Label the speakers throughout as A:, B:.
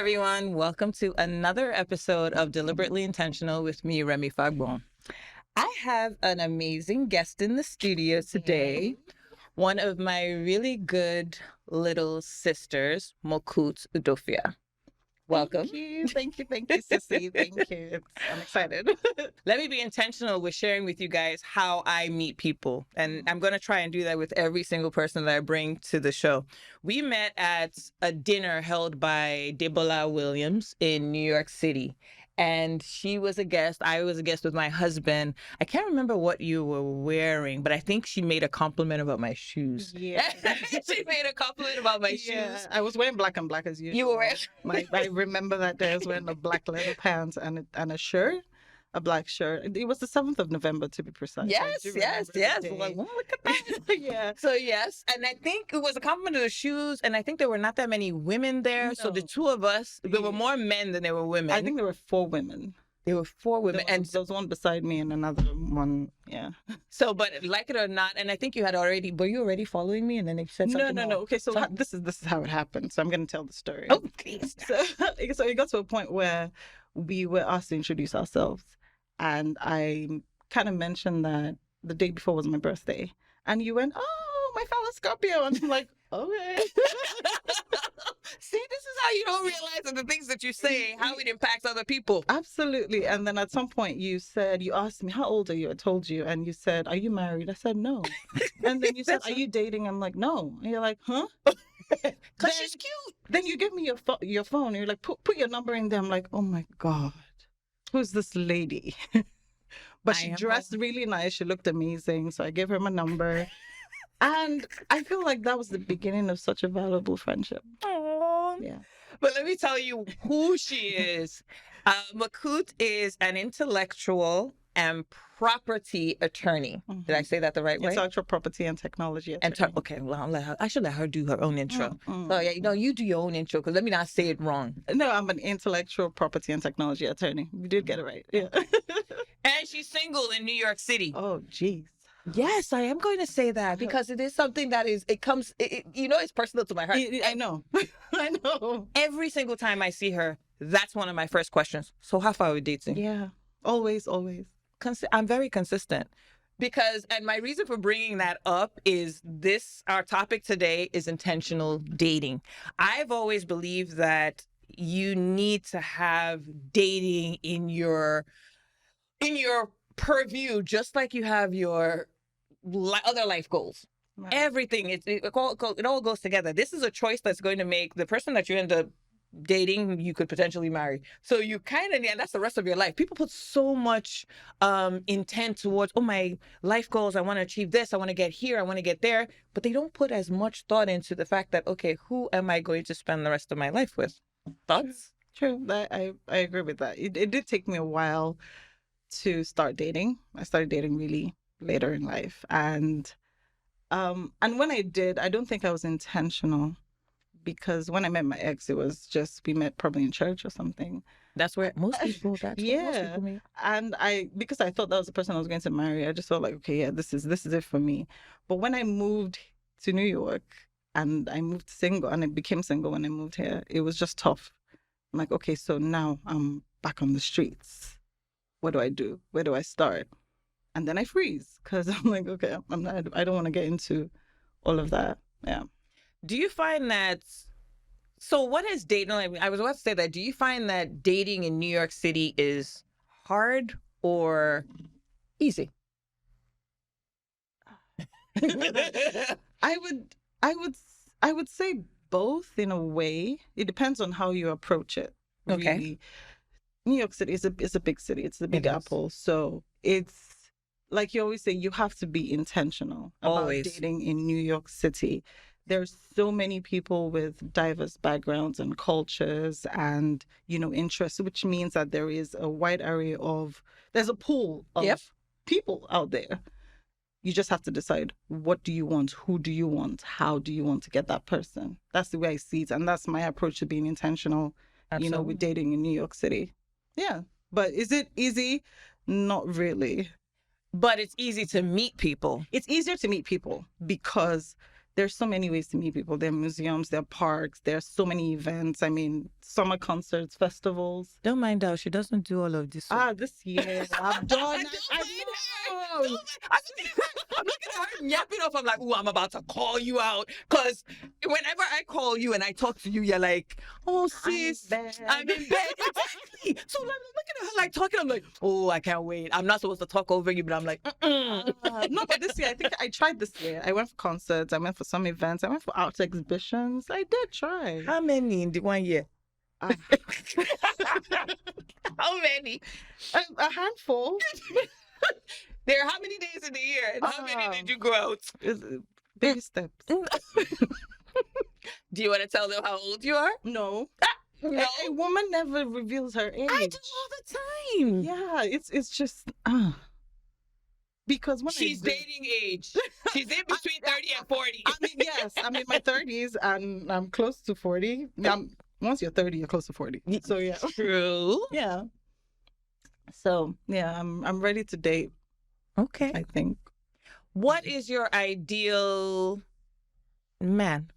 A: everyone. Welcome to another episode of Deliberately Intentional with me, Remi Fagbohun. I have an amazing guest in the studio today. One of my really good little sisters, Mokut Udofia. Welcome.
B: Thank you, Sissy. Thank you. I'm excited.
A: Let me be intentional with sharing with you guys how I meet people. And I'm going to try and do that with every single person that I bring to the show. We met at a dinner held by Debola Williams in New York City. And she was a guest. I was a guest with my husband. I can't remember what you were wearing, but I think she made a compliment about my shoes.
B: Yeah.
A: She made a compliment about my shoes.
B: I was wearing black and black as usual.
A: You were wearing...
B: I remember that day I was wearing a black leather pants and a shirt, a black shirt. It was the 7th of November, to be precise.
A: Yes. Like, oh, look at that.
B: Yeah.
A: So, yes. And I think it was a compliment of the shoes. And I think there were not that many women there. No. So the two of us, there were more men than there were women.
B: I think there were 4 women.
A: There were 4 women.
B: There was one beside me and another one, yeah.
A: So, but like it or not, and I think you had already, were you already following me? And then they said something
B: No. Okay, so this is how it happened. So I'm going to tell the story.
A: Oh, please.
B: So it got to a point where we were asked to introduce ourselves. And I kind of mentioned that the day before was my birthday. And you went, oh, my fellow Scorpio. And I'm like, okay.
A: See, this is how you don't realize that the things that you say, how it impacts other people.
B: Absolutely. And then at some point you asked me, how old are you? I told you. And you said, are you married? I said, no. And then you said, are you dating? I'm like, no. And you're like, huh?
A: Because she's cute.
B: Then you give me your phone. And you're like, put your number in there. I'm like, oh my God. Who's this lady? But she dressed really nice. She looked amazing. So I gave her my number. And I feel like that was the beginning of such a valuable friendship.
A: Aww.
B: Yeah.
A: But let me tell you who she is. Mokut is an intellectual and property attorney. Mm-hmm. Did I say that the right way?
B: Intellectual property and technology attorney.
A: Okay, well, I should let her do her own intro. Mm-hmm. So, yeah, you do your own intro, because let me not say it wrong.
B: No, I'm an intellectual property and technology attorney. You did get it right. Yeah.
A: And she's single in New York City.
B: Oh, geez.
A: Yes, I am going to say that, because it is something that it's personal to my heart.
B: I know. I know.
A: Every single time I see her, that's one of my first questions. So how far are we dating?
B: Yeah, always.
A: I'm very consistent, and my reason for bringing that up is our topic today is intentional dating. I've always believed that you need to have dating in your purview, just like you have your other life goals. Right. Everything, it all goes together. This is a choice that's going to make the person that you end up dating, you could potentially marry. So you and that's the rest of your life. People put so much intent towards, my life goals, I want to achieve this, I want to get here, I want to get there, but they don't put as much thought into the fact that, okay, who am I going to spend the rest of my life with? Thoughts?
B: True. I agree with that. It did take me a while to start dating. I started dating really later in life, and when I did, I don't think I was intentional, because when I met my ex, it was just, we met probably in church or something.
A: That's where most people meet.
B: And because I thought that was the person I was going to marry, I just felt like, okay, yeah, this is it for me. But when I moved to New York and I moved single, and I became single when I moved here, it was just tough. I'm like, okay, so now I'm back on the streets. What do I do? Where do I start? And then I freeze, because I'm like, okay, I don't want to get into all of that. Yeah.
A: Do you find that, so what is dating? I was about to say that, do you find that dating in New York City is hard or easy?
B: I would say both in a way. It depends on how you approach it. Really.
A: Okay.
B: New York City is a big city. It's the Big Apple. So it's like you always say, you have to be intentional about dating in New York City. There's so many people with diverse backgrounds and cultures and, interests, which means that there is a wide array there's a pool of people out there. You just have to decide, what do you want? Who do you want? How do you want to get that person? That's the way I see it. And that's my approach to being intentional, with dating in New York City. Yeah. But is it easy? Not really.
A: But it's easy to meet people.
B: It's easier to meet people because there's so many ways to meet people. There are museums, there are parks, there are so many events. I mean, summer concerts, festivals.
A: Don't mind how she doesn't do all of this.
B: This year I've done.
A: I'm looking at her yapping off. I'm like, ooh, I'm about to call you out. Because whenever I call you and I talk to you, you're like, oh, sis, I'm in bed. Exactly. So I'm looking at her like talking. I'm like, oh, I can't wait. I'm not supposed to talk over you, but I'm like,
B: no, but this year, I think I tried this year. I went for concerts. I went for some events. I went for art exhibitions. I did try.
A: How many in the 1 year? How many?
B: A handful.
A: There are how many days in the year? And how many did you go out?
B: Baby steps.
A: Do you want to tell them how old you are?
B: No.
A: No.
B: A woman never reveals her age.
A: I do all the time.
B: Yeah, it's just because when
A: she's dating age. She's in between 30 and 40.
B: I mean, yes, I'm in my 30s and I'm close to 40. Once you're 30, you're close to 40. So yeah.
A: True.
B: Yeah. So yeah, I'm ready to date.
A: Okay.
B: I think.
A: What is your ideal man?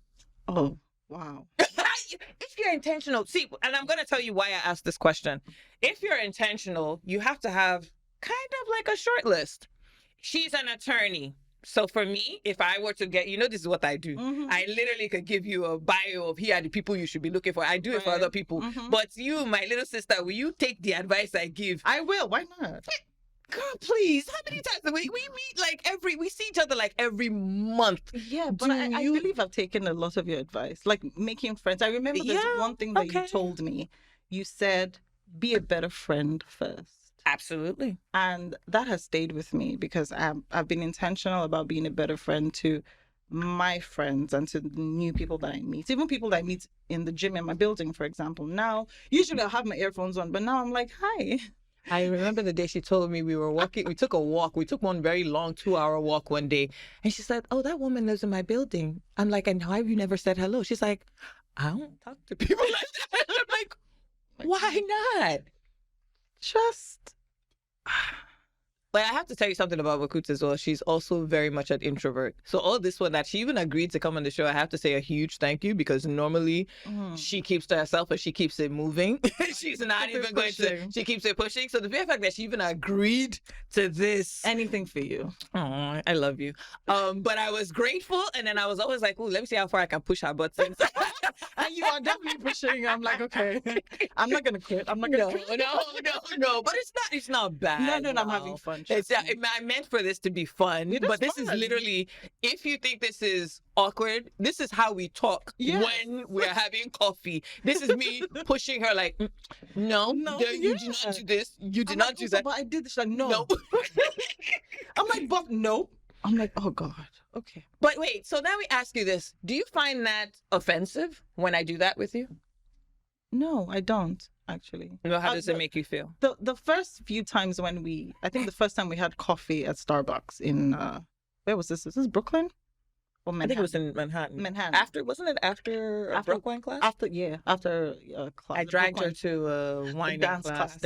B: Oh, wow.
A: If you're intentional, see, and I'm going to tell you why I asked this question. If you're intentional, you have to have kind of like a short list. She's an attorney. So for me, if I were to get, this is what I do.
B: Mm-hmm.
A: I literally could give you a bio of here are the people you should be looking for. I do it for other people.
B: Mm-hmm.
A: But you, my little sister, will you take the advice I give?
B: I will. Why not?
A: Girl, please. How many times we meet we see each other like every month.
B: Yeah, but I believe I've taken a lot of your advice, like making friends. I remember there's one thing that you told me. You said, be a better friend first.
A: Absolutely.
B: And that has stayed with me because I've been intentional about being a better friend to my friends and to the new people that I meet. Even people that I meet in the gym in my building, for example. Now, usually I'll have my earphones on, but now I'm like, hi.
A: I remember the day she told me we were walking. We took a walk. We took one very long 2-hour walk one day. And she said, oh, that woman lives in my building. I'm like, and how have you never said hello? She's like, I don't talk to people like that. I'm like, why not?
B: Just...
A: But I have to tell you something about Mokut as well. She's also very much an introvert. So all this one that she even agreed to come on the show, I have to say a huge thank you because normally she keeps to herself and she keeps it moving. She's not even going to, she keeps it pushing. So the very fact that she even agreed to this.
B: Anything for you.
A: Oh, I love you. But I was grateful and then I was always like, oh, let me see how far I can push her buttons.
B: And you are definitely pushing. I'm like, okay, I'm not going to quit. I'm not going to quit.
A: No. But it's not bad.
B: No, I'm having fun.
A: I meant for this to be fun, but this is literally, if you think this is awkward, this is how we talk when we're having coffee. This is me pushing her like, no, you did not do this. You did not do that.
B: But I did this. Like, no. I'm like, but no. I'm like, oh God. Okay.
A: But wait, so now we ask you this. Do you find that offensive when I do that with you?
B: No, I don't. Actually.
A: Well, how does it make you feel?
B: The first few times when I think the first time we had coffee at Starbucks in, where was this? Was this Brooklyn? Or Manhattan?
A: I think it was in Manhattan. Wasn't it after a Brooklyn class?
B: After class.
A: I dragged her to a wine
B: dance class.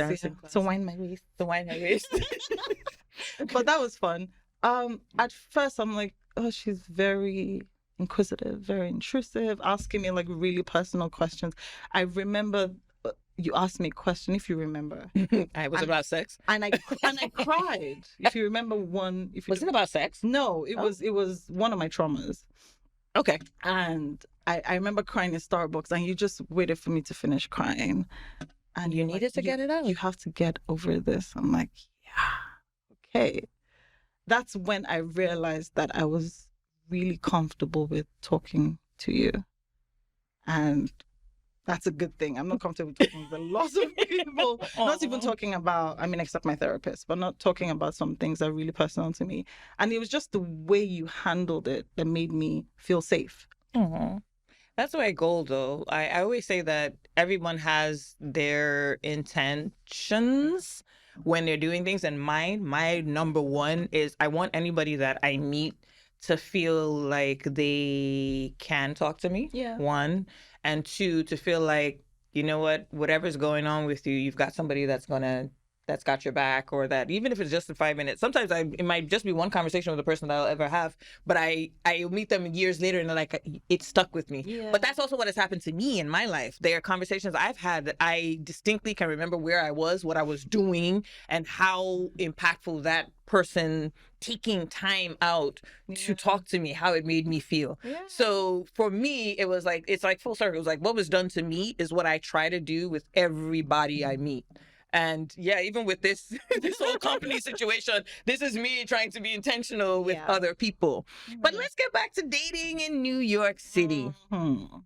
B: To wine my waist. But that was fun. At first I'm like, oh, she's very inquisitive, very intrusive, asking me like really personal questions. I remember you asked me a question, if you remember.
A: It was about sex?
B: And I cried. If you remember one.
A: Was it about sex?
B: No, it was one of my traumas.
A: Okay.
B: And I remember crying in Starbucks and you just waited for me to finish crying. And
A: you needed to get it out.
B: You have to get over this. I'm like, yeah, okay. That's when I realized that I was really comfortable with talking to you. And that's a good thing. I'm not comfortable talking with a lot of people. Not even talking about, except my therapist, but not talking about some things that are really personal to me. And it was just the way you handled it that made me feel safe.
A: Aww. That's the way I go, though. I always say that everyone has their intentions when they're doing things. And my number one is I want anybody that I meet to feel like they can talk to me.
B: Yeah.
A: One. And two, to feel like, you know what, whatever's going on with you, you've got somebody that's going to that's got your back, or that even if it's just in 5 minutes, sometimes it might just be one conversation with a person that I'll ever have, but I'll meet them years later and they're like, it stuck with me.
B: Yeah.
A: But that's also what has happened to me in my life. There are conversations I've had that I distinctly can remember where I was, what I was doing, and how impactful that person taking time out to talk to me, how it made me feel.
B: Yeah.
A: So for me, it was like, it's like full circle. It was like, what was done to me is what I try to do with everybody I meet. And yeah, even with this whole company situation, this is me trying to be intentional with other people. But let's get back to dating in New York City.
B: Mm-hmm.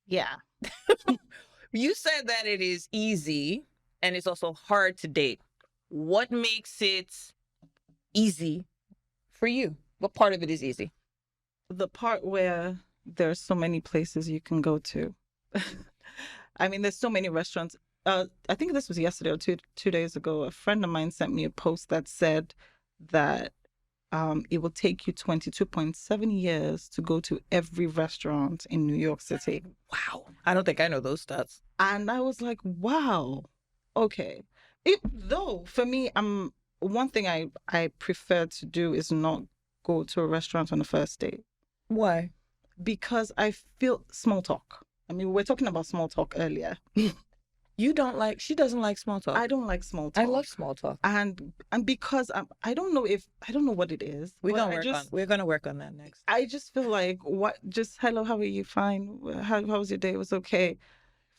B: Yeah.
A: You said that it is easy and it's also hard to date. What makes it easy for you? What part of it is easy?
B: The part where there's so many places you can go to. I mean, there's so many restaurants. I think this was yesterday or two days ago. A friend of mine sent me a post that said that it will take you 22.7 years to go to every restaurant in New York City.
A: Wow. I don't think I know those stats.
B: And I was like, wow, okay. Though for me, one thing I prefer to do is not go to a restaurant on the first date.
A: Why?
B: Because I feel small talk. I mean, we were talking about small talk earlier.
A: She doesn't like small talk.
B: I don't like small talk.
A: I love small talk.
B: And because I don't know what it is.
A: We're gonna work on that next.
B: I just feel like hello, how are you? Fine. How was your day? It was okay.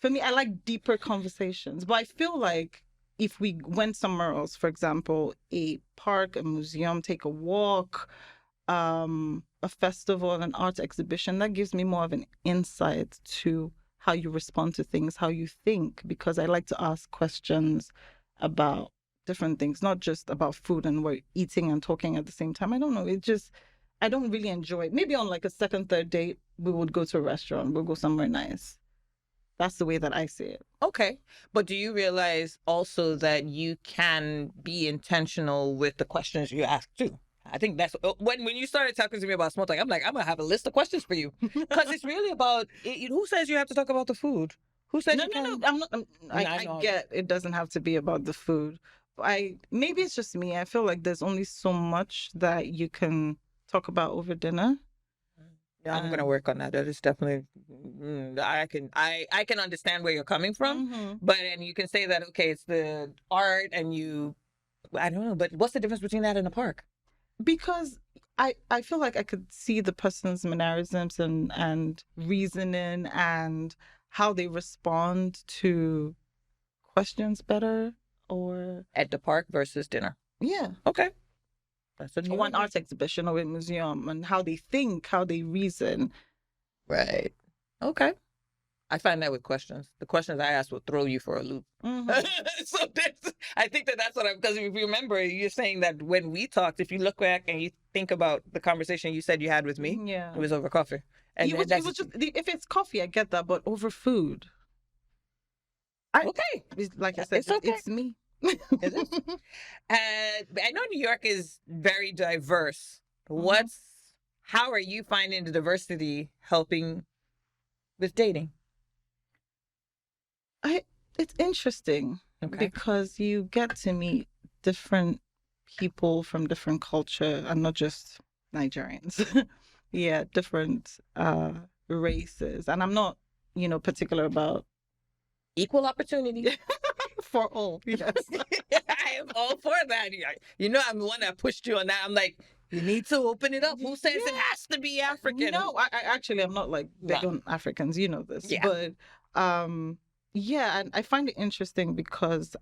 B: For me, I like deeper conversations. But I feel like if we went somewhere else, for example, a park, a museum, take a walk, a festival, an art exhibition, that gives me more of an insight to how you respond to things, how you think, because I like to ask questions about different things, not just about food and we're eating and talking at the same time. I don't know. I don't really enjoy it. Maybe on like a second, third date, we would go to a restaurant. We'll go somewhere nice. That's the way that I see it.
A: Okay. But do you realize also that you can be intentional with the questions you ask too? I think that's when you started talking to me about small talk, I'm like, I'm going to have a list of questions for you. Because it's really about, who says you have to talk about the food? Who says you can?
B: No, I'm not. I get it doesn't have to be about the food. Maybe it's just me. I feel like there's only so much that you can talk about over dinner.
A: Yeah, I'm gonna work on that. That is definitely. I can understand where you're coming from, and you can say that okay, it's the art, and I don't know, but what's the difference between that and a park?
B: Because I feel like I could see the person's mannerisms and reasoning and how they respond to questions better, or
A: at the park versus dinner.
B: Yeah.
A: Okay. That's
B: one art exhibition or a museum, and how they think, how they reason.
A: Right. Okay. I find that with questions. The questions I ask will throw you for a loop. So I think that's what because if you remember, you're saying that when we talked, if you look back and you think about the conversation you said you had with me, it was over coffee. And
B: it was just, if it's coffee, I get that, but over food.
A: Okay.
B: Like I said, it's, okay. It's me.
A: Is it? I know New York is very diverse. How are you finding the diversity helping with dating?
B: It's interesting because you get to meet different people from different culture and not just Nigerians. Yeah, different races. And I'm not, particular about
A: equal opportunity.
B: For all, yes.
A: I am all for that. I'm the one that pushed you on that. I'm like, you need to open it up. Who says it has to be African?
B: No, I actually, I'm not like big on Africans. You know this. Yeah. But, and I find it interesting because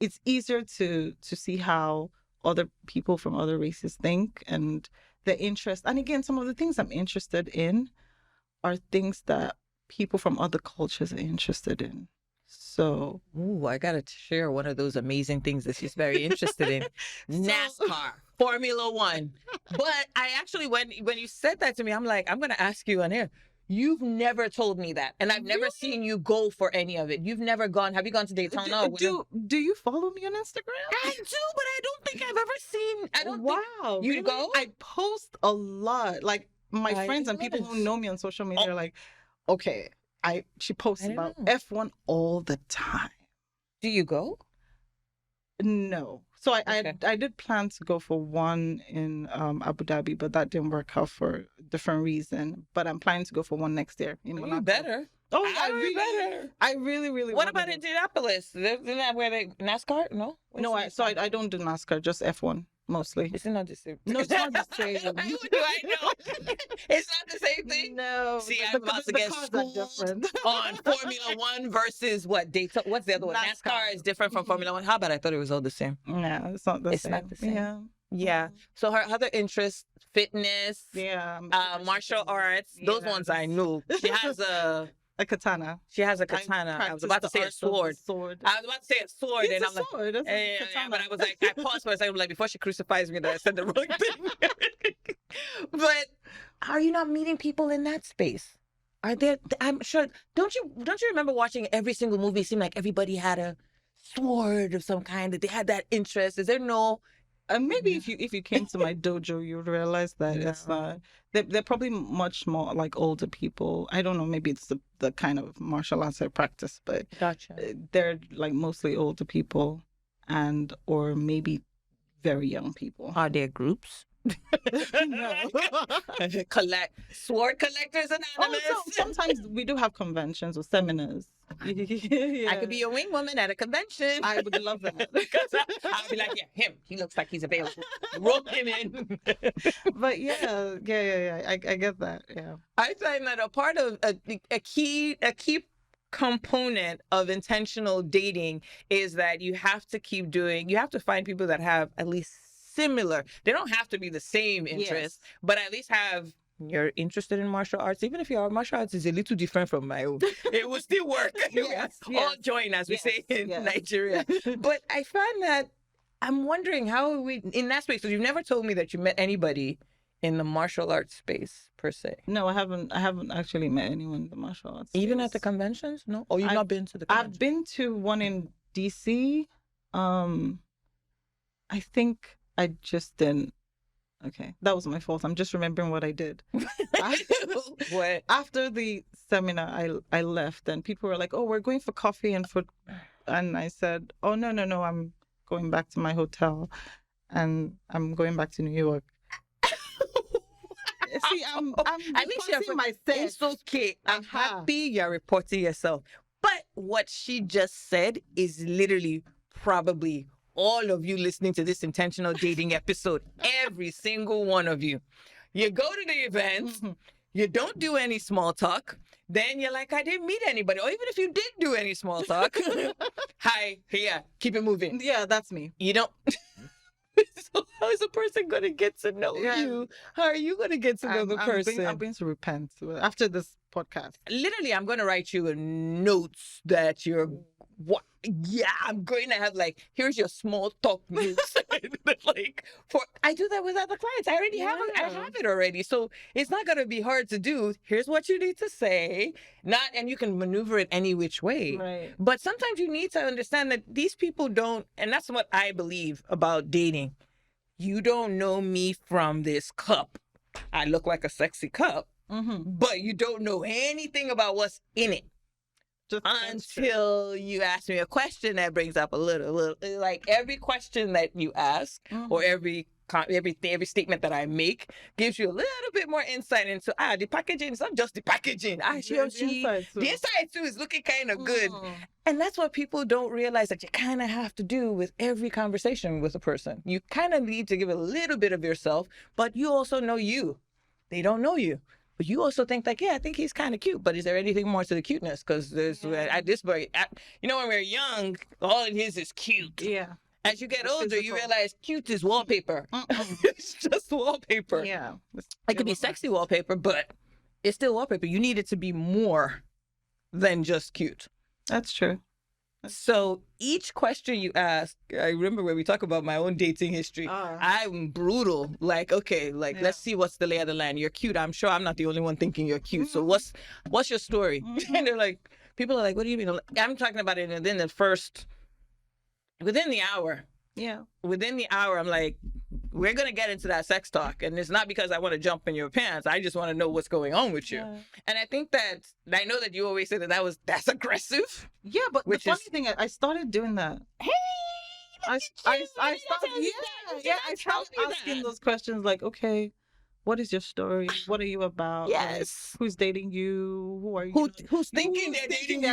B: it's easier to see how other people from other races think and their interest. And again, some of the things I'm interested in are things that people from other cultures are interested in. So,
A: I gotta share one of those amazing things that she's very interested in: NASCAR, Formula One. But I actually, when you said that to me, I'm like, I'm gonna ask you on here. You've never told me that, and I've never seen you go for any of it. You've never gone. Have you gone to Daytona?
B: Do you follow me on Instagram?
A: I do, but I don't think I've ever seen. I don't.
B: Wow,
A: you go?
B: I post a lot. Like my friends and people who know me on social media are like, okay. She posts about F1 all the time.
A: Do you go?
B: No. So
A: Okay.
B: I did plan to go for one in Abu Dhabi, but that didn't work out for a different reason. But I'm planning to go for one next year in
A: You
B: Monaco.
A: better.
B: Oh yeah, I
A: Better.
B: really
A: What
B: wanna
A: about
B: go.
A: Indianapolis? Isn't that where they NASCAR? No.
B: No, I don't do NASCAR, just F1 mostly.
A: It's not the same.
B: No, it's not the same.
A: How do I know? It's not the same thing.
B: No,
A: See,
B: the,
A: I'm about to
B: the
A: get
B: cars are
A: schooled
B: different.
A: on Formula One versus what? Daytona. What's the other one? NASCAR is different from Formula One. How about I thought it was all the same?
B: No, it's not the
A: It's
B: same.
A: not the same.
B: Yeah.
A: Yeah. So her other interests, fitness,
B: Yeah.
A: martial arts. Those ones I knew. She has a
B: katana.
A: She has a katana. I was about to say a sword. I was about to say a sword, and I'm like,
B: sword. That's a katana.
A: but I was like, I paused for a second, like before she crucifies me, that I said the wrong thing. But are you not meeting people in that space? Are there? I'm sure. Don't you remember watching every single movie? It seemed like everybody had a sword of some kind. That they had that interest. Is there no?
B: Maybe if you came to my dojo, you'd realize that it's not. They're probably much more like older people. I don't know. Maybe it's the kind of martial arts I practice, but
A: Gotcha.
B: They're like mostly older people, or maybe very young people.
A: Are there groups?
B: No.
A: Sword Collectors Anonymous.
B: Oh, so sometimes we do have conventions or seminars. Yeah.
A: I could be a wing woman at a convention.
B: I would love that.
A: I'll be like, yeah, him. He looks like he's available. Rope him in.
B: But yeah. I get that. Yeah.
A: I find that a part of a key component of intentional dating is that you have to find people that have at least similar. They don't have to be the same interests, but at least have. You're interested in martial arts, even if your martial arts is a little different from my own, it will still work. All join, as we say in Nigeria. But I find that I'm wondering how we in that space. Because you've never told me that you met anybody in the martial arts space per se.
B: No, I haven't actually met anyone in the martial arts space.
A: Even at the conventions? No? Or you've not been to the convention?
B: I've been to one in DC. I think I just didn't. Okay, that was my fault. I'm just remembering what I did.
A: What?
B: After the seminar, I left, and people were like, "Oh, we're going for coffee and food," and I said, "Oh no, I'm going back to my hotel, and I'm going back to New York." See, I'm
A: at least you're
B: myself.
A: It's okay. I'm happy you're reporting yourself. But what she just said is literally probably all of you listening to this intentional dating episode, every single one of you. You go to the event, you don't do any small talk, then you're like, I didn't meet anybody. Or even if you did do any small talk, hi, here, keep it moving.
B: Yeah, that's me.
A: You don't. So how is a person going to get to know you? How are you going to get to know the person?
B: I'm going to repent after this podcast.
A: Literally, I'm going to write you notes that you're... What? Yeah, I'm going to have here's your small talk notes. I do that with other clients. I already have it. I have it already. So it's not going to be hard to do. Here's what you need to say. And you can maneuver it any which way.
B: Right.
A: But sometimes you need to understand that these people don't, and that's what I believe about dating. You don't know me from this cup. I look like a sexy cup, but you don't know anything about what's in it. Until you ask me a question that brings up a little like every question that you ask or every statement that I make gives you a little bit more insight into the packaging. It's not just the packaging. The inside too is looking kind of good. And that's what people don't realize that you kind of have to do with every conversation with a person. You kind of need to give a little bit of yourself, but you also know you. They don't know you. But you also think I think he's kind of cute. But is there anything more to the cuteness? Because there's at this point, when we're young, all it is cute. Yeah. As you get older, you realize cute is wallpaper. It's just wallpaper. Yeah. It could be sexy wallpaper, but it's still wallpaper. You need it to be more than just cute.
B: That's true.
A: So each question you ask, I remember when we talk about my own dating history, I'm brutal. Let's see what's the lay of the land. You're cute. I'm sure I'm not the only one thinking you're cute. So what's your story? And they're like, people are like, what do you mean? I'm talking about it within the hour. Yeah. Within the hour, I'm like, we're going to get into that sex talk. And it's not because I want to jump in your pants. I just want to know what's going on with you.
B: Yeah.
A: And I think that, I know that you always say that's aggressive.
B: Yeah, but the funny thing, I started doing that.
A: Hey,
B: I started asking those questions like, okay, what is your story? What are you about?
A: Yes.
B: Like, who's dating you? Who are you?
A: Who's thinking they're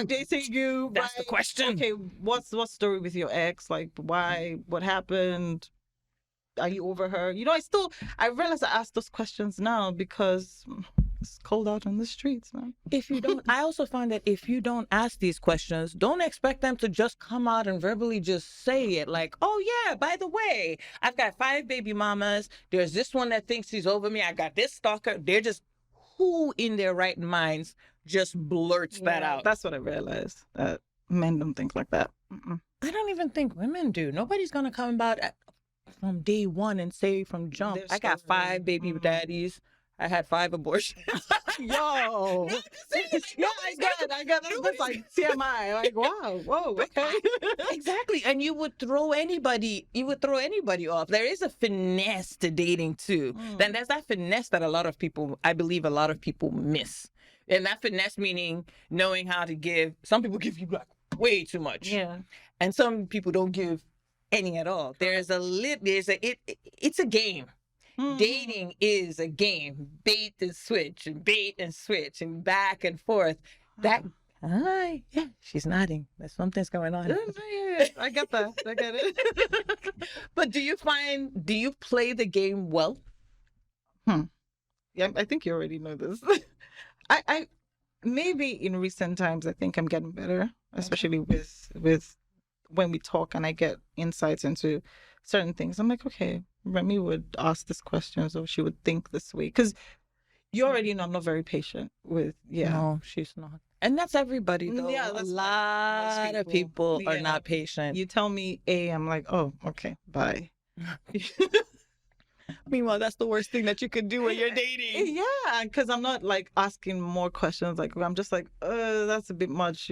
A: dating you?
B: That's
A: the question.
B: Okay, what's story with your ex? Like, why? What happened? Are you over her? I realize I ask those questions now because it's cold out on the streets, man.
A: I also find that if you don't ask these questions, don't expect them to just come out and verbally just say it. Like, oh yeah, by the way, I've got 5 baby mamas. There's this one that thinks she's over me. I got this stalker. They're just, who in their right minds just blurts that out?
B: That's what I realized. That men don't think like that.
A: I don't even think women do. Nobody's going to come about from day one and say from jump, I got 5 baby daddies. I had 5 abortions.
B: Yo. I got that's like TMI. Like, wow, whoa, okay.
A: Exactly. And you would throw anybody off. There is a finesse to dating too. Then there's that finesse that I believe a lot of people miss. And that finesse meaning knowing how to give. Some people give you like way too much.
B: Yeah.
A: And some people don't give any at all. It's a game. Dating is a game. Bait and switch and back and forth. Yeah, she's nodding. There's something's going on.
B: Yeah. I get that. I get it.
A: But do you play the game well?
B: Yeah, I think you already know this. I maybe in recent times I think I'm getting better, especially with when we talk and I get insights into certain things. I'm like, okay, Remi would ask this question, or she would think this way. Because you already know I'm not very patient with,
A: No, she's not. And that's everybody, though. Yeah, a lot of people are not patient.
B: You tell me A, I'm like, oh, okay, bye.
A: Meanwhile, that's the worst thing that you could do when you're dating.
B: Yeah, because I'm not like asking more questions. Like, I'm just like, that's a bit much,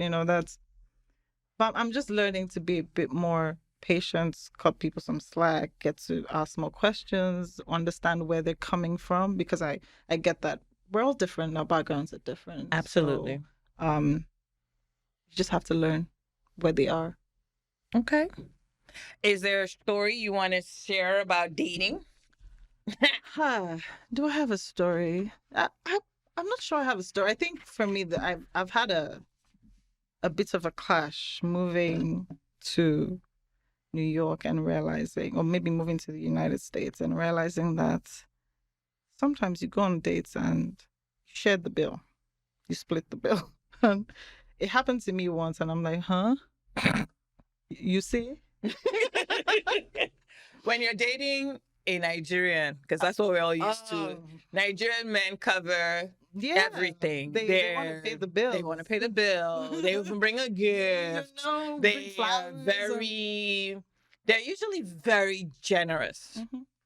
B: But I'm just learning to be a bit more patient, cut people some slack, get to ask more questions, understand where they're coming from, because I get that we're all different, our backgrounds are different.
A: Absolutely.
B: So, you just have to learn where they are.
A: Okay. Is there a story you want to share about dating?
B: Do I have a story? I'm not sure I have a story. I think for me that I've had a bit of a clash moving to New York and realizing, or maybe moving to the United States and realizing that sometimes you go on dates and you share the bill, you split the bill. And it happened to me once and I'm like, huh? You see?
A: When you're dating a Nigerian, because that's what we're all used to. Nigerian men cover everything.
B: They want to pay the bill.
A: They want to pay the bill. They even bring a gift. They are they're usually very generous.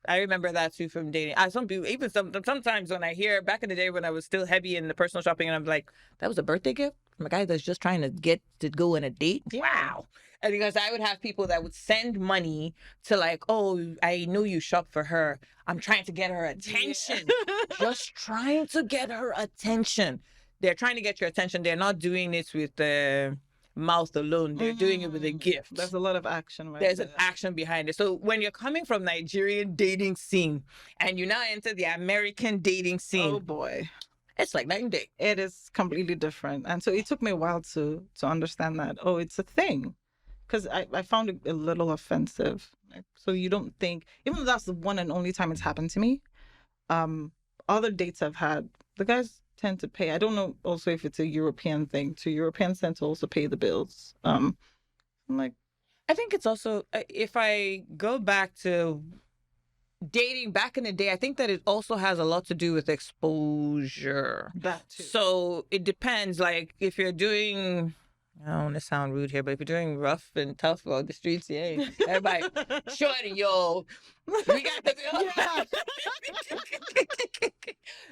A: I remember that too from dating. Some people, even sometimes when I hear back in the day when I was still heavy in the personal shopping, and I'm like, that was a birthday gift from a guy that's just trying to get to go on a date. Yeah. Wow. And because I would have people that would send money to like, oh, I know you shop for her. I'm trying to get her attention. Just trying to get her attention. They're trying to get your attention. They're not doing it with the mouth alone. They're doing it with a gift.
B: There's a lot of action
A: There's an action behind it. So when you're coming from Nigerian dating scene and you now enter the American dating scene.
B: Oh boy.
A: It's like night and day.
B: It is completely different. And so it took me a while to understand that, oh, it's a thing. Because I found it a little offensive. So you don't think, even though that's the one and only time it's happened to me, other dates I've had, the guys tend to pay. I don't know also if it's a European thing. So Europeans tend to also pay the bills. I'm like,
A: I think it's also, if I go back to dating back in the day, I think that it also has a lot to do with exposure.
B: That too.
A: So it depends. Like if you're doing, I don't want to sound rude here, but if you're doing rough and tough on the streets, yeah, everybody, shorty, yo, we got the bill.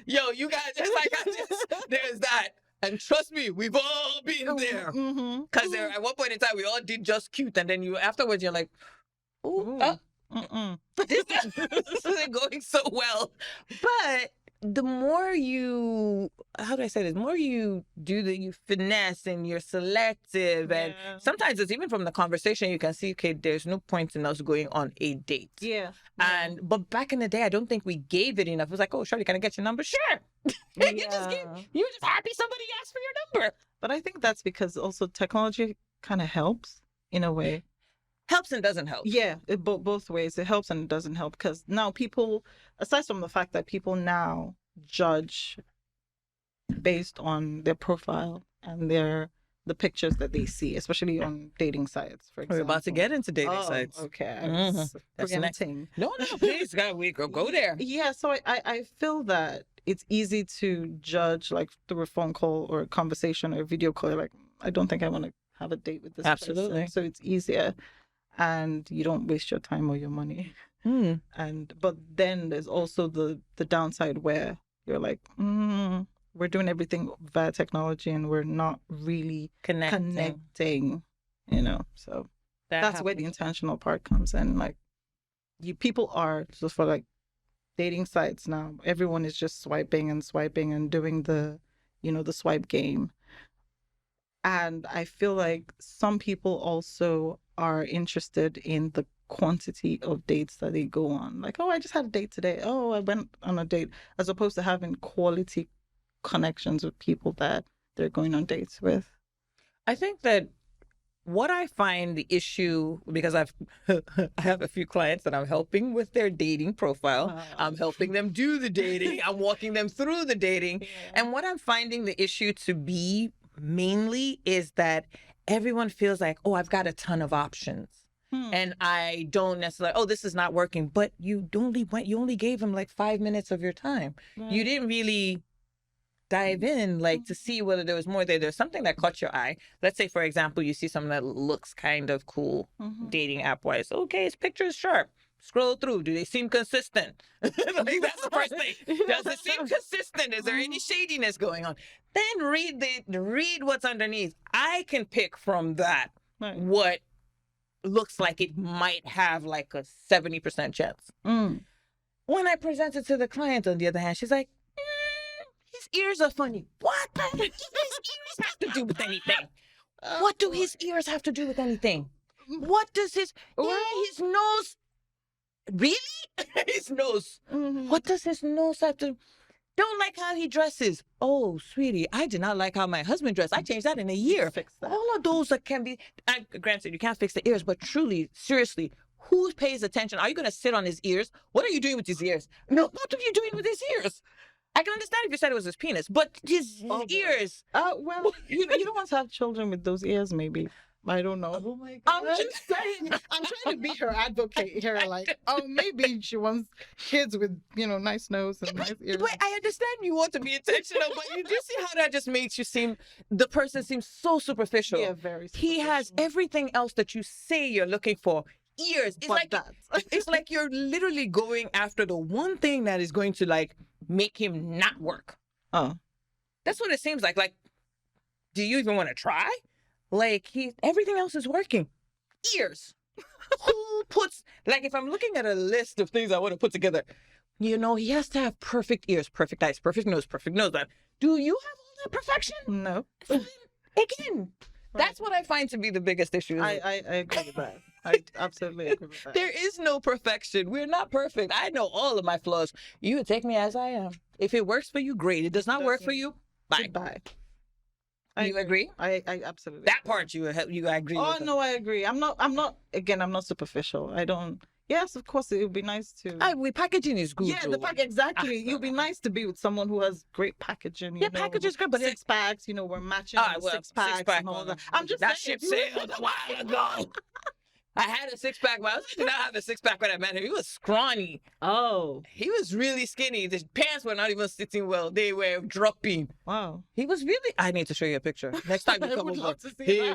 A: Yo, you guys, just like there's that. And trust me, we've all been there. Because at one point in time, we all did just cute. And then afterwards, you're like, ooh, This isn't going so well. But the more you, how do I say this? The more you do you finesse and you're selective, and sometimes it's even from the conversation you can see, okay, there's no point in us going on a date.
B: Yeah.
A: But back in the day, I don't think we gave it enough. It was like, oh, Shorty, can I get your number? Sure. You were just happy somebody asked for your number.
B: But I think that's because also technology kind of helps in a way.
A: Helps and doesn't help.
B: Yeah, both ways. It helps and it doesn't help, because now people, aside from the fact that people now judge based on their profile and the pictures that they see, especially on dating sites, for example.
A: We're about to get into dating sites.
B: Okay. That's preempting.
A: No, please, we go there.
B: Yeah, so I feel that it's easy to judge, like, through a phone call or a conversation or a video call. Like, I don't think I want to have a date with this person. So it's easier, and you don't waste your time or your money. But then there's also the downside where you're like, we're doing everything via technology and we're not really connecting, so that's where the intentional part comes in. Like, people are just, for like dating sites now, everyone is just swiping and doing the swipe game. And I feel like some people also are interested in the quantity of dates that they go on. Like, oh, I just had a date today. Oh, I went on a date, as opposed to having quality connections with people that they're going on dates with.
A: I think that what I find the issue, because I have a few clients that I'm helping with their dating profile. I'm helping them do the dating. I'm walking them through the dating. Yeah. And what I'm finding the issue to be mainly is that everyone feels like, oh, I've got a ton of options. And I don't necessarily, oh, this is not working. But you only gave him like 5 minutes of your time. Right. You didn't really dive in, like, to see whether there was more there. There's something that caught your eye. Let's say, for example, you see something that looks kind of cool, dating app-wise. Okay, his picture is sharp. Scroll through. Do they seem consistent? Like, that's the first thing. Does it seem consistent? Is there any shadiness going on? Then read what's underneath. I can pick from that what looks like it might have like a 70% chance. When I present it to the client, on the other hand, she's like, his ears are funny. What? His ears have to do with anything? What do his ears have to do with anything? What does his nose? Really? His nose. What does his nose have to? Don't like how he dresses. Oh, sweetie, I did not like how my husband dressed. I changed that in a year.
B: Fix that.
A: All of those that can be. Granted, you can't fix the ears, but truly, seriously, who pays attention? Are you going to sit on his ears? What are you doing with his ears? No, what are you doing with his ears? I can understand if you said it was his penis, but his ears.
B: Well, you don't want to have children with those ears, maybe. I don't know.
A: Oh my God.
B: I'm just saying. I'm trying to be her advocate here. Like, maybe she wants kids with, nice nose and nice ears.
A: But I understand you want to be intentional, but you do see how that just makes you the person seems so superficial.
B: Yeah, very superficial.
A: He has everything else that you say you're looking for. Ears. It's like you're literally going after the one thing that is going to, like, make him not work. That's what it seems like. Like, do you even want to try? Like, everything else is working. Ears. Who puts, like, if I'm looking at a list of things I want to put together, he has to have perfect ears, perfect eyes, perfect nose. Do you have all that perfection?
B: No.
A: Again, that's what I find to be the biggest issue.
B: I agree with that. I absolutely agree with that.
A: There is no perfection. We're not perfect. I know all of my flaws. You would take me as I am. If it works for you, great. It does not work for you, bye.
B: Bye.
A: You agree?
B: I absolutely
A: that part you agree with.
B: No, I agree. I'm not superficial. I don't. Yes, of course, it would be nice to.
A: Packaging is good.
B: Yeah, exactly. It would be nice to be with someone who has great packaging.
A: Packaging is good, but
B: 6 packs. We're matching 6 packs and all that. I'm just
A: that ship sailed a while ago. I had a 6-pack, but I did not have a 6-pack when I met him. He was scrawny.
B: Oh.
A: He was really skinny. The pants were not even sitting well. They were dropping.
B: Wow.
A: He was really... I need to show you a picture. Next time you come over. He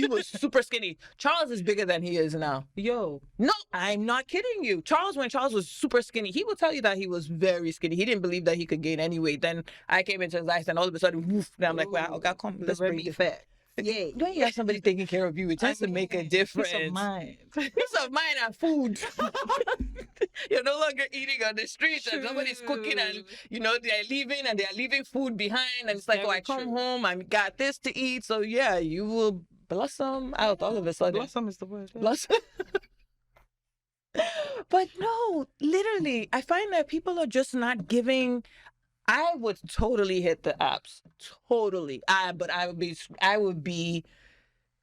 A: was super skinny. Charles is bigger than he is now.
B: Yo.
A: No, I'm not kidding you. When Charles was super skinny, he will tell you that he was very skinny. He didn't believe that he could gain any weight. Then I came into his life and all of a sudden, woof. And I'm like, wow, God, come. Let's bring it.
B: Yay.
A: When you have somebody taking care of you, it tends to make a difference.
B: Peace of mind.
A: Peace of mind and food. You're no longer eating on the streets and somebody's cooking and, they're leaving and they're leaving food behind. And it's like, I come home, I got this to eat. So, yeah, you will blossom out all of a sudden.
B: Blossom is the word. Yeah.
A: Blossom. But no, literally, I find that people are just not giving. I would totally hit the apps. Totally. But I would be,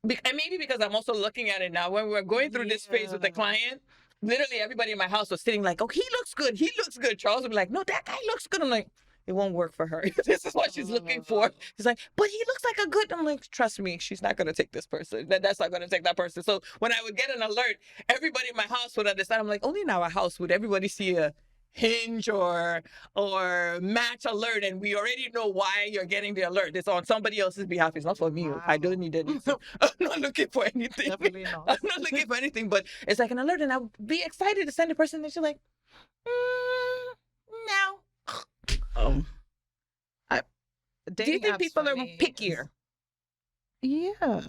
A: and maybe because I'm also looking at it now, when we were going through this phase with the client, literally everybody in my house was sitting like, oh, he looks good. He looks good. Charles would be like, no, that guy looks good. I'm like, it won't work for her. This is what she's looking for. He's like, but he looks like a good. I'm like, trust me, she's not going to take this person. That's not going to take that person. So when I would get an alert, everybody in my house would understand. I'm like, only in our house would everybody see a Hinge or Match alert, and we already know why you're getting the alert. It's on somebody else's behalf. It's not for me. Wow. I don't need anything. I'm not looking for anything.
B: Definitely not.
A: I'm not looking for anything, but it's like an alert, and I'll be excited to send a person, and she's like, no. Do you think people are pickier?
B: Yeah.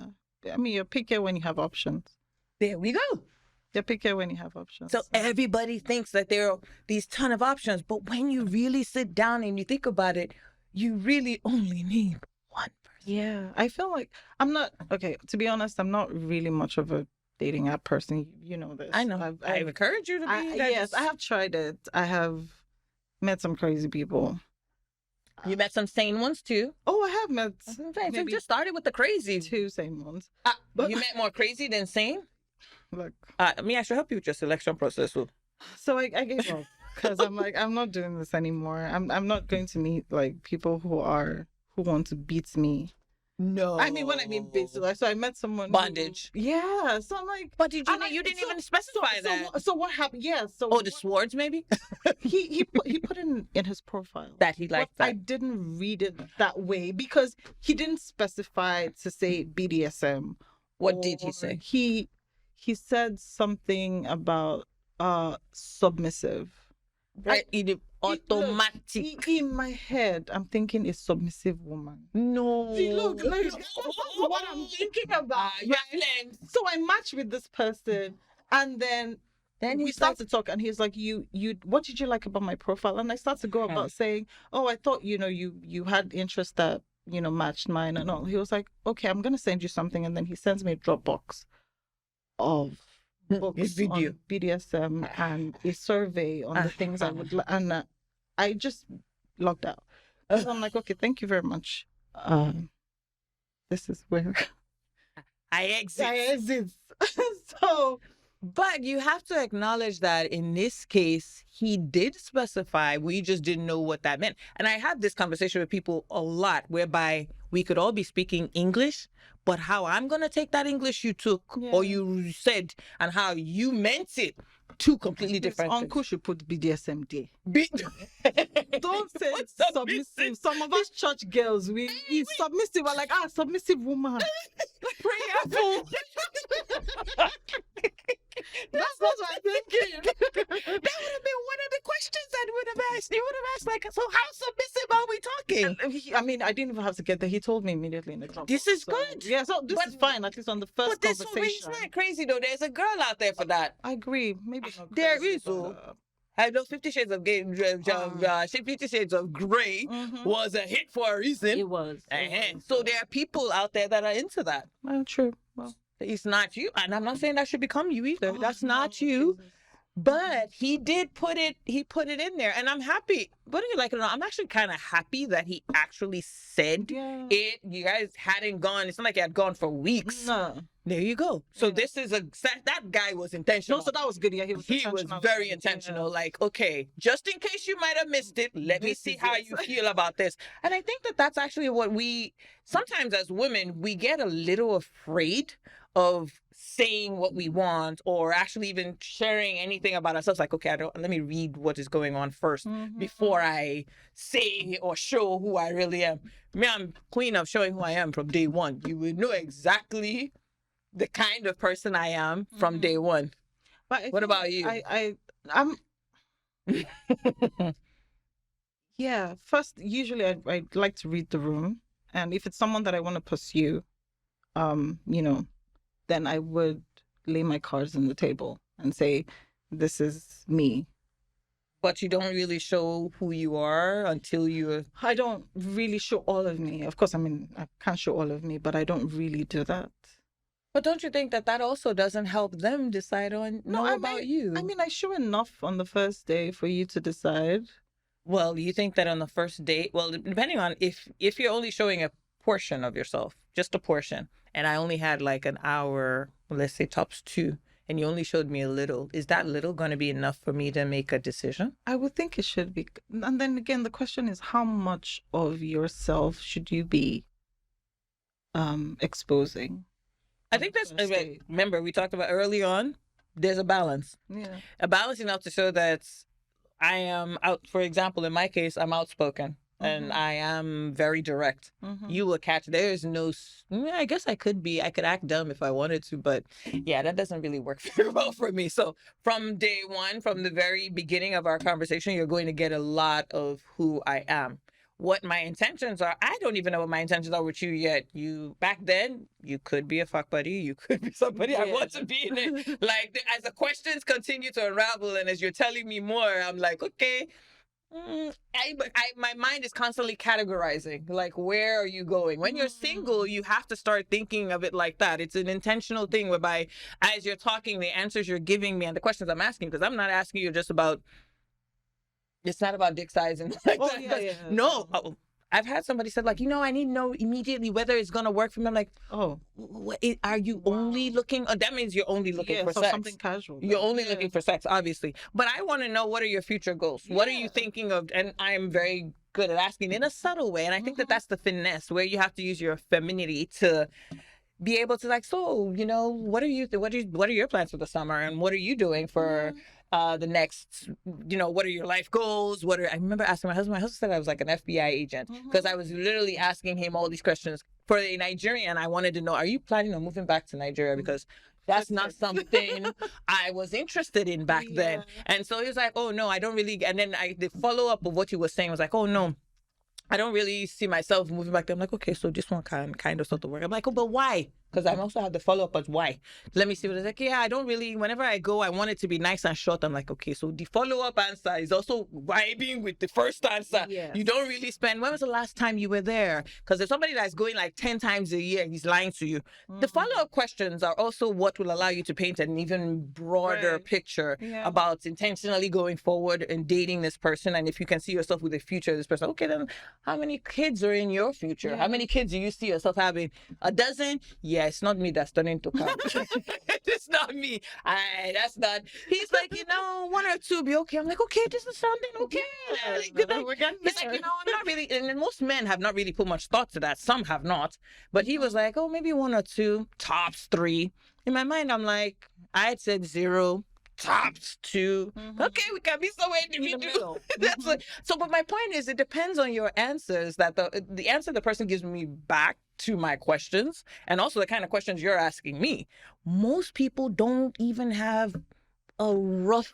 B: I mean, you're pickier when you have options.
A: There we go.
B: You're pickier when you have options.
A: So everybody thinks that there are these ton of options, but when you really sit down and you think about it, you really only need one person.
B: Yeah. I feel like to be honest, I'm not really much of a dating app person. You know this.
A: I know. I've encouraged you to be.
B: Yes, I have tried it. I have met some crazy people.
A: You met some sane ones too.
B: Oh, I have met.
A: So just started with the crazy.
B: 2 sane ones.
A: But you met more crazy than sane?
B: Look.
A: I should help you with your selection process.
B: So I gave up because I'm like, I'm not doing this anymore. I'm not going to meet like people who want to beat me.
A: No.
B: I mean, when I mean beat, so I met someone.
A: Bondage.
B: Yeah. So I'm like.
A: But you didn't even specify that.
B: So what happened? Yeah. So.
A: Oh, the swords maybe.
B: he put in his profile
A: that he liked that.
B: I didn't read it that way because he didn't specify to say BDSM.
A: What did he say?
B: He said something about submissive.
A: Right. Automatic.
B: In my head, I'm thinking a submissive woman.
A: No.
B: See, look, that's what I'm thinking about. Right? So I match with this person, and then we start to talk, and he's like, "You, what did you like about my profile?" And I start to go about saying, "Oh, I thought you had interest that matched mine and all." He was like, "Okay, I'm gonna send you something," and then he sends me a Dropbox of books on BDSM and a survey on the things I would and I just logged out. So I'm like, okay, thank you very much. This is where
A: I exit.
B: So,
A: but you have to acknowledge that in this case, he did specify. We just didn't know what that meant. And I had this conversation with people a lot, whereby we could all be speaking English, but how I'm going to take that English you took or you said and how you meant it, 2 completely different things.
B: Uncle should put BDSM day. Don't say submissive. Some of us church girls, we submissive. We're like, submissive woman. Prayerful. That's what I'm thinking.
A: That would have been one of the questions that would have asked. He would have asked, like, so how submissive are we talking?
B: I mean, I didn't even have to get there. He told me immediately in the drop.
A: This is good.
B: Yeah, so this is fine, at least on the first conversation. But
A: this is not crazy, though. There's a girl out there for that.
B: I agree. Maybe not
A: there is. I know 50 Shades of Grey, 50 Shades of Grey was a hit for a reason.
B: It was.
A: So there are people out there that are into that.
B: True. Well,
A: it's not you, and I'm not saying that should become you either. That's not you. Jesus. But he did put it. He put it in there, and I'm happy. Whether you like it or not, I'm actually kind of happy that he actually said it. You guys hadn't gone. It's not like he had gone for weeks.
B: No.
A: There you go. So this is that guy was intentional.
B: No, so that was good. Yeah, he was
A: very intentional. Yeah. Like, okay, just in case you might have missed it, let me see how you feel about this. And I think that's actually what we sometimes as women we get a little afraid of saying what we want or actually even sharing anything about ourselves. Like, okay, let me read what is going on first before I say or show who I really am. Me, I'm queen of showing who I am from day one. You would know exactly the kind of person I am from day one.
B: But
A: what about you?
B: I'm first, usually I like to read the room. And if it's someone that I want to pursue, then I would lay my cards on the table and say, this is me.
A: But you don't really show who you are until you...
B: I don't really show all of me. Of course, I mean, I can't show all of me, but I don't really do that.
A: But don't you think that also doesn't help them decide about you?
B: I mean, I show enough on the first day for you to decide.
A: Well, you think that on the first date, well, depending on if you're only showing a portion of yourself, just a portion, and I only had like an hour, let's say tops 2, and you only showed me a little, is that little going to be enough for me to make a decision?
B: I would think it should be. And then again, the question is, how much of yourself should you be exposing?
A: I think that's, remember, we talked about early on, there's a balance.
B: Yeah.
A: A balance enough to show that I am out, for example, in my case, I'm outspoken. And I am very direct. You will catch, there's no, I guess I could act dumb if I wanted to, but yeah, that doesn't really work very well for me. So from day one, from the very beginning of our conversation, you're going to get a lot of who I am. What my intentions are, I don't even know what my intentions are with you yet. Back then, you could be a fuck buddy. You could be somebody I want to be in it. Like, as the questions continue to unravel and as you're telling me more, I'm like, okay. My mind is constantly categorizing, like, where are you going? When you're single, you have to start thinking of it like that. It's an intentional thing whereby as you're talking, the answers you're giving me and the questions I'm asking, because I'm not asking you just about, it's not about dick size and like that.
B: Yeah.
A: No. I've had somebody said, like, I need to know immediately whether it's going to work for me. I'm like, are you only looking? That means you're only looking for sex.
B: Something casual.
A: You're only looking for sex, obviously. But I want to know, what are your future goals? What are you thinking of? And I'm very good at asking in a subtle way. And I think that that's the finesse, where you have to use your femininity to be able to, like, so, what are your plans for the summer? And what are you doing for... the next, what are your life goals? I remember asking my husband said I was like an FBI agent, because I was literally asking him all these questions. For a Nigerian, I wanted to know, are you planning on moving back to Nigeria? Because that's not something I was interested in back then. And so he was like, oh no, I don't really. And then the follow up of what you were saying was like, oh no, I don't really see myself moving back there. I'm like, okay, so this one kind of sort of work. I'm like, oh, but why? Because I also have the follow-up as why. Let me see what it's like. Yeah, I don't really, whenever I go, I want it to be nice and short. I'm like, okay, so the follow-up answer is also vibing with the first answer.
B: Yes.
A: You don't really spend, when was the last time you were there? Because if somebody that's going like 10 times a year, he's lying to you. The follow-up questions are also what will allow you to paint an even broader picture about intentionally going forward and dating this person. And if you can see yourself with the future of this person, okay, then how many kids are in your future? How many kids do you see yourself having? A dozen? Yeah, it's not me that's turning to come. It's not me. That's not. He's like, 1 or 2 be okay. I'm like, okay, this is something okay.
B: We're getting
A: He's like, I'm not really, and most men have not really put much thought to that. Some have not. But he was like, oh, maybe 1 or 2, tops 3. In my mind, I'm like, I had said 0. Tops 2. Okay, we can be somewhere in the middle. That's so. But my point is, it depends on your answers. That the answer the person gives me back to my questions, and also the kind of questions you're asking me. Most people don't even have a rough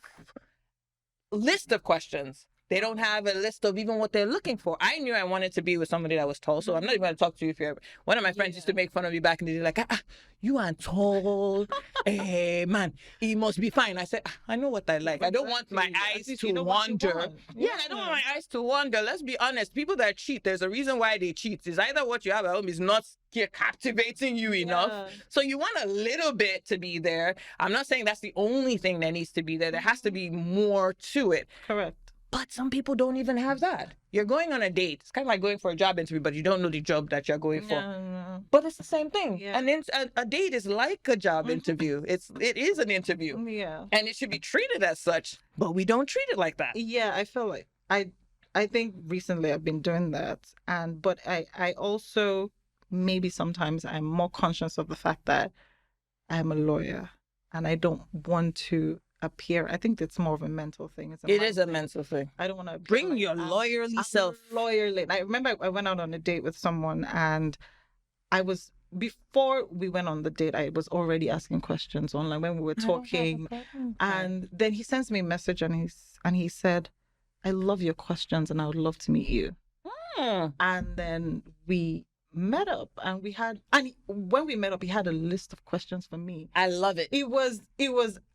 A: list of questions. They don't have a list of even what they're looking for. I knew I wanted to be with somebody that was tall, so I'm not even going to talk to you if you're... One of my friends used to make fun of me back in the day, like, you are tall. Hey, man, he must be fine. I said, I know what I like. I don't want my eyes to wander. Yeah, I don't want my eyes to wander. Let's be honest. People that cheat, there's a reason why they cheat. It's either what you have at home is not captivating you enough. So you want a little bit to be there. I'm not saying that's the only thing that needs to be there. There has to be more to it.
B: Correct.
A: But some people don't even have that. You're going on a date. It's kind of like going for a job interview, but you don't know the job that you're going for.
B: No.
A: But it's the same thing.
B: Yeah.
A: And then a date is like a job interview. It is an interview.
B: Yeah.
A: And it should be treated as such. But we don't treat it like that.
B: Yeah, I feel like I think recently I've been doing that. But I also, maybe sometimes I'm more conscious of the fact that I'm a lawyer and I don't want to appear. I think it's more of a mental thing.
A: It is a mental thing.
B: I don't want to
A: bring like, your lawyerly self.
B: Lawyerly. I remember I went out on a date with someone, and before we went on the date, I was already asking questions online when we were talking, and then he sends me a message, and he said, "I love your questions, and I would love to meet you." And then we met up, and when we met up, he had a list of questions for me.
A: I love it.
B: It was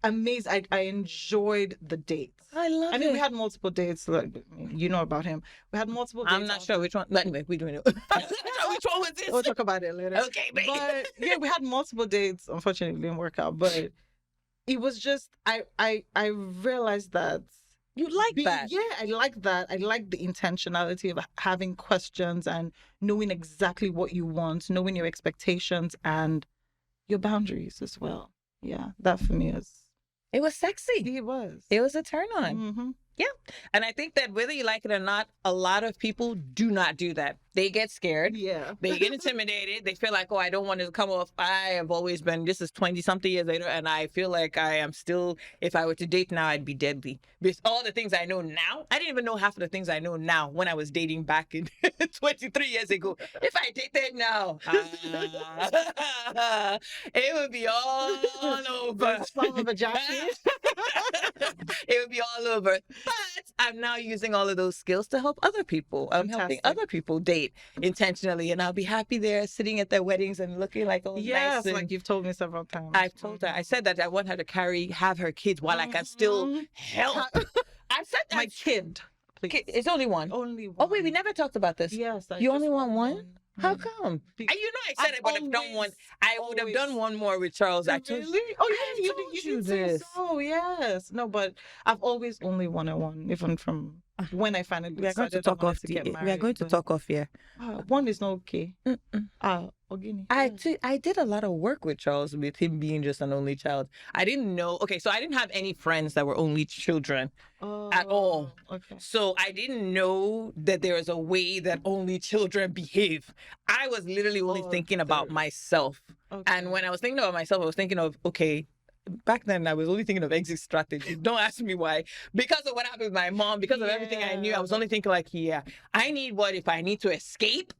B: amazing. I enjoyed the dates.
A: I love it.
B: I mean, we had multiple dates. Like, you know about him. We had multiple dates.
A: I'm not sure which one. But anyway, we don't know. Which one was this?
B: We'll talk about it later.
A: Okay, babe.
B: But yeah, we had multiple dates. Unfortunately, it didn't work out. But it was just I realized that
A: you like that.
B: Yeah, I like that. I like the intentionality of having questions and knowing exactly what you want, knowing your expectations and your boundaries as well. Yeah, that for me is.
A: It was sexy.
B: It was.
A: It was a turn on.
B: Mm-hmm.
A: Yeah. And I think that whether you like it or not, a lot of people do not do that. They get scared.
B: Yeah.
A: They get intimidated. They feel like, oh, I don't want to come off. I have always been, this is 20-something years later, and I feel like I am still, if I were to date now, I'd be deadly. Because all the things I know now, I didn't even know half of the things I know now when I was dating back in 23 years ago. If I dated now, it would be all over. It would be all over. But I'm now using all of those skills to help other people. I'm helping other people date intentionally, and I'll be happy there sitting at their weddings and looking like all
B: yes,
A: nice.
B: Like you've told me several times.
A: I've told her. I said that I want her to have her kids while I can still help. I've said that.
B: My kid. Please.
A: It's only one.
B: Only one.
A: Oh wait, we never talked about this.
B: Yes.
A: You only want one? How come? I said it, but I've done one. I would have done one more with Charles. Actually.
B: Really? Oh yeah, you did this. Oh yes. No, but I've always only wanted one, even from when I finally
A: we are going to talk off. We are going to talk off here.
B: One is not okay. Ogini.
A: I did a lot of work with Charles with him being just an only child. I didn't know. Okay, so I didn't have any friends that were only children at all.
B: Okay.
A: So I didn't know that there is a way that only children behave. I was literally only thinking about myself. Okay. And when I was thinking about myself, I was thinking of, okay, back then I was only thinking of exit strategy. Don't ask me why. Because of what happened with my mom, because of everything I knew, I was only thinking like, I need what if I need to escape?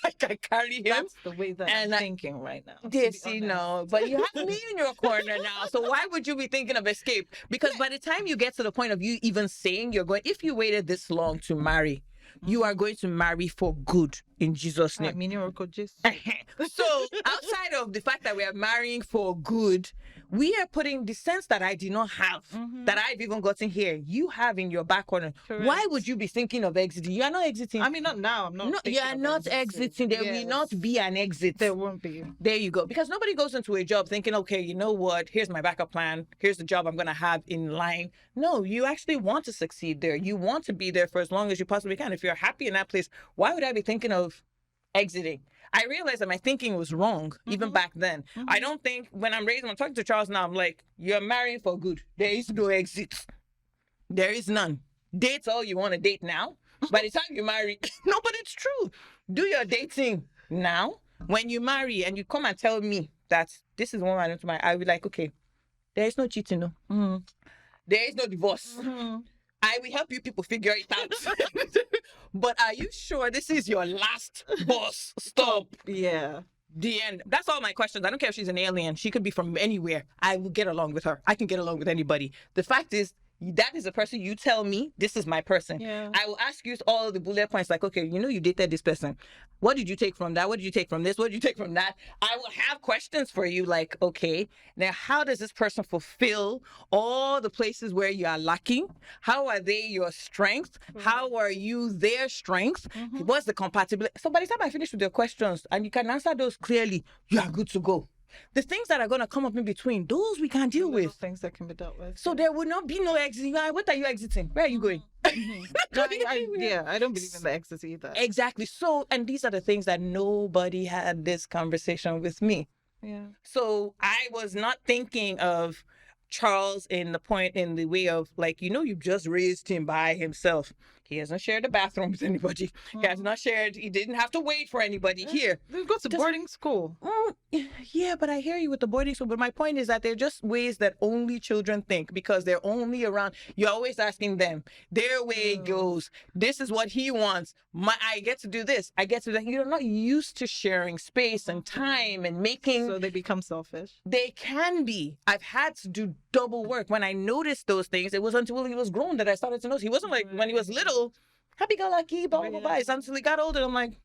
A: I can carry him.
B: That's the way that I'm thinking right now.
A: Yes, you know, but you have me in your corner now. So why would you be thinking of escape? Because by the time you get to the point of you even saying you're going, if you waited this long to marry, you are going to marry for good in Jesus' name. So outside of the fact that we are marrying for good, we are putting the sense that I did not have, that I've even gotten here, you have in your back corner. Correct. Why would you be thinking of exiting? You are not exiting.
B: I mean, not now. I'm not.
A: No, you are not exiting. There will not be an exit.
B: There won't be.
A: There you go. Because nobody goes into a job thinking, okay, you know what? Here's my backup plan. Here's the job I'm going to have in line. No, you actually want to succeed there. You want to be there for as long as you possibly can. If you're happy in that place, why would I be thinking of exiting? I realized that my thinking was wrong even back then. I don't think when I'm talking to Charles now, I'm like, you're marrying for good. There is no exit. There is none. Date all you want to date now. By the time you marry, no, but it's true. Do your dating now. When you marry and you come and tell me that this is one I want to marry, I'll be like, okay, there is no cheating, no. There is no divorce. I will help you people figure it out. But are you sure this is your last bus stop?
B: Yeah.
A: The end. That's all my questions. I don't care if she's an alien. She could be from anywhere. I will get along with her. I can get along with anybody. The fact is, that is a person you tell me, this is my person.
B: Yeah.
A: I will ask you all the bullet points like, okay, you dated this person. What did you take from that? What did you take from this? What did you take from that? I will have questions for you like, okay, now how does this person fulfill all the places where you are lacking? How are they your strength? How are you their strength? What's the compatibility? So by the time I finish with your questions and you can answer those clearly, you are good to go. The things that are going to come up in between, those we can't deal with.
B: Things that can be dealt with.
A: So there will not be no exit. What are you exiting? Where are you going?
B: I don't believe in the exit either.
A: Exactly. So, and these are the things that nobody had this conversation with me.
B: Yeah.
A: So I was not thinking of Charles in the way of like, you just raised him by himself. He hasn't shared a bathroom with anybody. He has not shared. He didn't have to wait for anybody here.
B: They go to boarding school.
A: Yeah, but I hear you with the boarding school. But my point is that they're just ways that only children think because they're only around. You're always asking them. Their way goes. This is what he wants. I get to do this. I get to do that. You're not used to sharing space and time and making.
B: So they become selfish.
A: They can be. I've had to do double work. When I noticed those things, it was until he was grown that I started to notice. He wasn't like when he was little, happy-go-lucky, blah, blah, blah. It's until he got older, I'm like,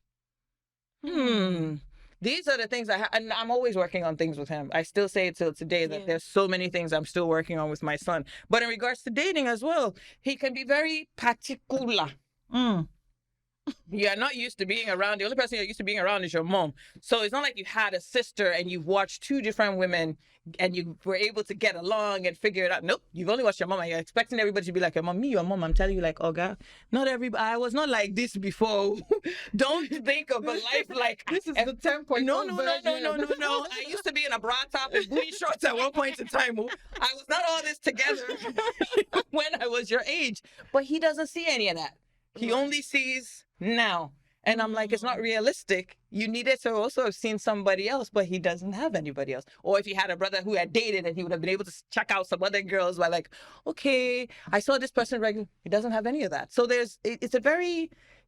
A: These are the things and I'm always working on things with him. I still say it till today that there's so many things I'm still working on with my son. But in regards to dating as well, he can be very particular. You're not used to being around. The only person you're used to being around is your mom. So it's not like you had a sister and you've watched two different women and you were able to get along and figure it out. Nope. You've only watched your mom and you're expecting everybody to be like your mom. Me, your mom, I'm telling you, like, oh God, not everybody. I was not like this before. Don't think of a life like
B: this is the 10.0
A: No. I used to be in a bra top and booty shorts at one point in time. I was not all this together when I was your age. But he doesn't see any of that. He only sees now. And I'm like, it's not realistic. You needed to also have seen somebody else, but he doesn't have anybody else. Or if he had a brother who had dated and he would have been able to check out some other girls by like, okay, I saw this person regularly. He doesn't have any of that. So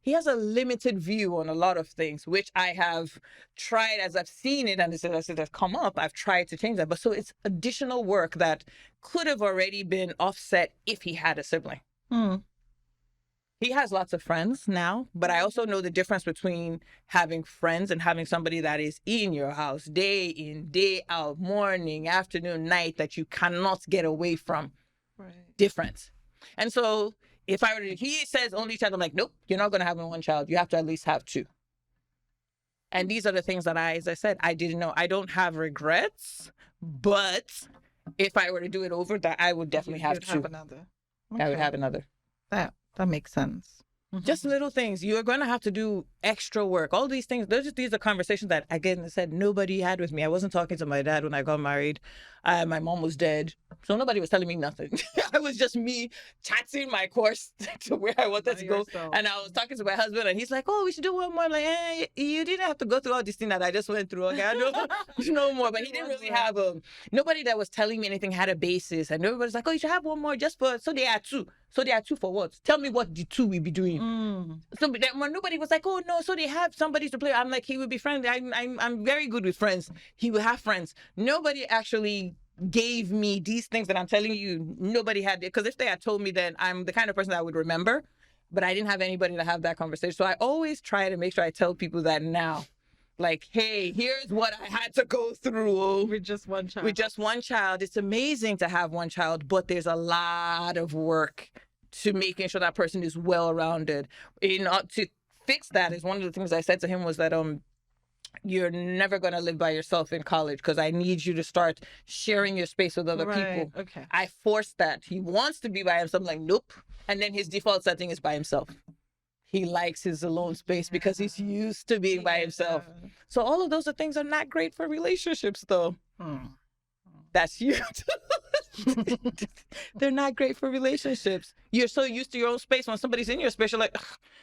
A: he has a limited view on a lot of things, which I have tried as I've seen it and as it has come up, I've tried to change that. But so it's additional work that could have already been offset if he had a sibling. He has lots of friends now, but I also know the difference between having friends and having somebody that is in your house day in, day out, morning, afternoon, night, that you cannot get away from.
B: Right.
A: Different. And so if he says only child, I'm like, nope, you're not going to have one child. You have to at least have two. And these are the things that as I said, I didn't know. I don't have regrets, but if I were to do it over, that I would definitely have two.
B: Have another. Okay.
A: I would have another.
B: That makes sense.
A: Just little things. You're going to have to do extra work. All these things, these are conversations that, again, I said, nobody had with me. I wasn't talking to my dad when I got married. My mom was dead. So nobody was telling me nothing. I was just me chatting my course to where I wanted to go. And I was talking to my husband and he's like, oh, we should do one more. I'm like, you didn't have to go through all this thing that I just went through. Okay, I know no more. But he didn't really have nobody that was telling me anything had a basis. And everybody's like, oh, you should have one more just for, so they are two. So they are two for what? Tell me what the two will be doing. So when nobody was like, oh no, so they have somebody to play. I'm like, he would be friendly. I'm very good with friends. He will have friends. Nobody actually gave me these things that I'm telling you. Nobody had it. Because if they had told me, then I'm the kind of person that I would remember. But I didn't have anybody to have that conversation. So I always try to make sure I tell people that now. Like, hey, here's what I had to go through.
B: With just one child.
A: With just one child. It's amazing to have one child, but there's a lot of work to making sure that person is well-rounded. To fix that is one of the things I said to him was that you're never going to live by yourself in college because I need you to start sharing your space with other people.
B: Okay.
A: I forced that. He wants to be by himself. I'm like, nope. And then his default setting is by himself. He likes his alone space because he's used to being by himself. So all of those are things are not great for relationships, though. That's you. They're not great for relationships. You're so used to your own space. When somebody's in your space, you're like,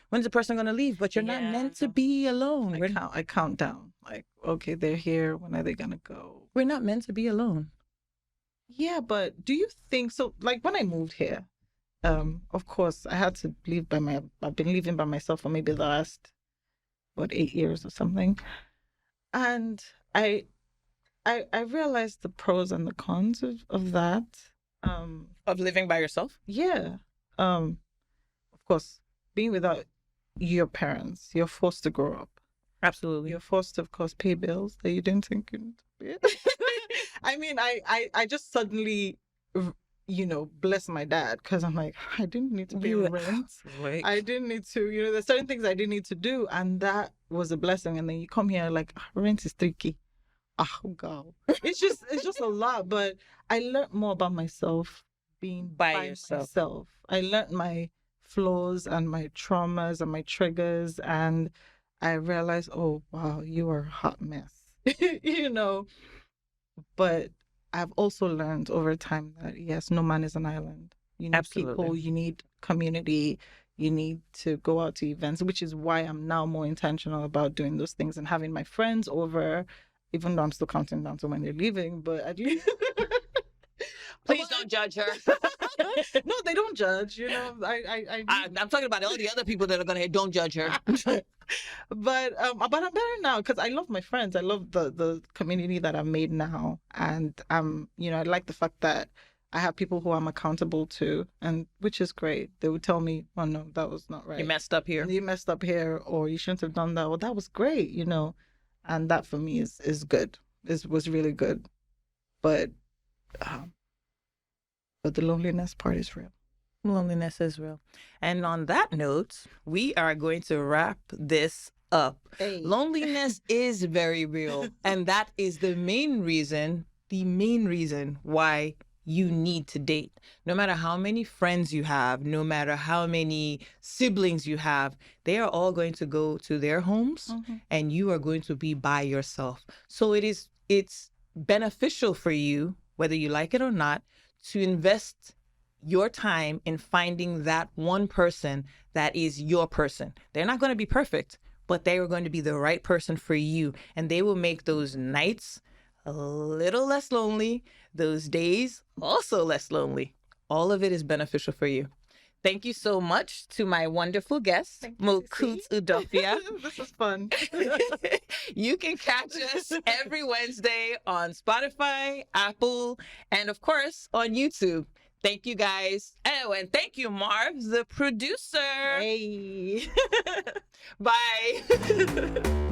A: when's the person going to leave? But you're not meant to be alone.
B: I count down. Like, okay, they're here. When are they going to go?
A: We're not meant to be alone.
B: Yeah, but do you think so? Like when I moved here, of course, I had to leave I've been living by myself for maybe the last, 8 years or something. And I realized the pros and the cons of that.
A: Of living by yourself?
B: Yeah. Of course, being without your parents, you're forced to grow up.
A: Absolutely.
B: You're forced to, of course, pay bills that you didn't think you'd pay. I mean, I just suddenly, bless my dad because I'm like, I didn't need to pay rent. I didn't need to, there's certain things I didn't need to do. And that was a blessing. And then you come here like, rent is tricky. Oh God. It's just a lot. But I learned more about myself being by myself. I learned my flaws and my traumas and my triggers. And I realized, oh, wow, you are a hot mess. But I've also learned over time that, yes, no man is an island. You need people, you need community, you need to go out to events, which is why I'm now more intentional about doing those things and having my friends over, even though I'm still counting down to when they're leaving, but at least...
A: Please don't judge her.
B: No, they don't judge, I'm
A: talking about all the other people that are going to don't judge her.
B: But I'm better now because I love my friends. I love the community that I've made now. And, I like the fact that I have people who I'm accountable to, and which is great. They would tell me, "Oh no, that was not right.
A: You messed up here.
B: You messed up here, or you shouldn't have done that. Well, that was great, you know." And that for me is good. Was really good. But the loneliness part is real.
A: Loneliness is real. And on that note, we are going to wrap this up.
B: Hey.
A: Loneliness is very real. And that is the main reason why you need to date. No matter how many friends you have, no matter how many siblings you have, they are all going to go to their homes and you are going to be by yourself. So it's beneficial for you, whether you like it or not, to invest your time in finding that one person that is your person. They're not going to be perfect, but they are going to be the right person for you. And they will make those nights a little less lonely, those days also less lonely. All of it is beneficial for you. Thank you so much to my wonderful guest, Mokut Udofia.
B: This is fun.
A: You can catch us every Wednesday on Spotify, Apple, and of course on YouTube. Thank you guys. Oh, and thank you, Marv, the producer.
B: Hey.
A: Bye.